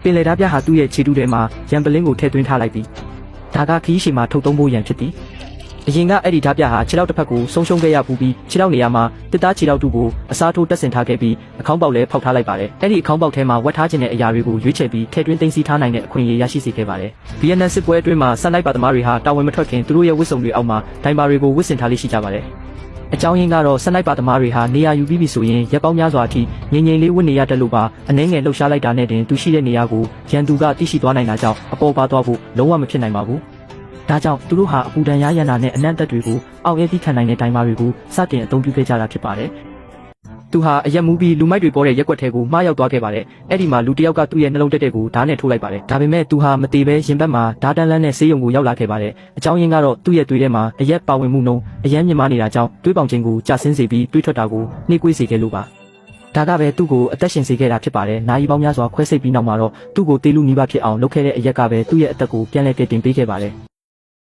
ပင်လယ်ဓာပြဟာသူ့ရဲ့ခြေတုထဲမှာရန်ပလင်းကိုထည့်သွင်းထားလိုက်သည်ဒါကခီးရှည်မှာထုတ်သုံးဖို့ရန်ဖြစ်သည်အရင်ကအဲ့ဒီဓာပြဟာခြေထောက်တစ်ဖက်ကိုဆုံးရှုံးခဲ့ရပူပြီးခြေထောက်နေရာမှာတစ်သားခြေထောက်တူကိုအစားထိုးတက်ဆင်ထားခဲ့ပြီးအခေါင်းပေါက်လည်းဖောက်ထားလိုက်ပါတယ်အဲ့ဒီအခေါင်းပေါက်ထဲမှာဝတ်ထားခြင်းတဲ့အရာတွေကိုရွေးချယ်ပြီးထည့်သွင်းသိမ်းဆည်းထားနိုင်တဲ့အခွင့်အရေးရရှိစေခဲ့ပါတယ်ဗီယက်နမ်စစ်ပွဲအတွင်းမှာစနိုက်ပါသမားတွေဟာတာဝန်မထွက်ခင်သူတို့ရဲ့ဝတ်စုံတွေအောက်မှာဒိုင်ပါတွေကိုဝတ်ဆင်ထားလေးရှိကြပါတယ်အကြောင်းရင်းကတော့စနိုက်ပါသမားတွေဟာနေရာယူပြီးပြီဆိုရင်ရက်ပေါင်းများစွာအထိငြိမ်ငြိမ်လေးဝတ်နေရတတ်လို့ပါအနှဲငယ်လှုပ်ရှားလိုက်တာနဲ့တင်သူရှိတဲ့နေရာကိုရန်သူကသိရှိသွားနိုင်တာကြောင့်အပေါ်ပါသွားဖို့လုံးဝမဖြစ်နိုင်ပါဘူးဒါကြောင့်သူတို့ဟာအပူဒဏ်ရရနာနဲ့အနံ့တက်တွေကိုအောက်ရဲပြီးခံနိုင်တဲ့ဒိုင်ပါတွေကိုစတင်အသုံးပြုခဲ့ကြတာဖြစ်ပါတယ်သူဟာအရက်မူပြီးလူမိုက်တွေပေါ်တဲ့ရက်ွက်ထဲကိုမှားရောက်သွားခဲ့ပါတယ်အဲ့ဒီမှာလူတစ်ယောက်ကသူ့ရဲ့နှလုံးတက်တဲ့ကိုဓာတ်နဲ့ထိုးလိုက်ပါတယ်ဒါပေမဲ့သူဟာမတေပဲရင်ဘတ်မှာဓာတ်တန်းလန်းနဲ့ဆေးရုံကိုရောက်လာခဲ့ပါတယ်အကြောင်းရင်းကတော့သူ့ရဲ့သွေးထဲမှာအရက်ပါဝင်မှုနှုန်းအရန်မြင့်မားနေတာကြောင့်သွေးပေါင်ခြင်းကိုကျဆင်းစေပြီးသွေးထွက်တာကိုနှိမ့်ကွေးစေခဲ့လို့ပါဒါကပဲသူ့ကိုအသက်ရှင်စေခဲ့တာဖြစ်ပါတယ်နာရီပေါင်းများစွာခွဲစိတ်ပြီးနောက်မှာတော့သူ့ကိုတေးလူနီးပါးဖြစ်အောင်လုပ်ခဲ့တဲ့အရက်ကပဲသူ့ရဲ့အသက်ကိုပြန်လည်ကယ်တင်ပေးခဲ့ပါတယ်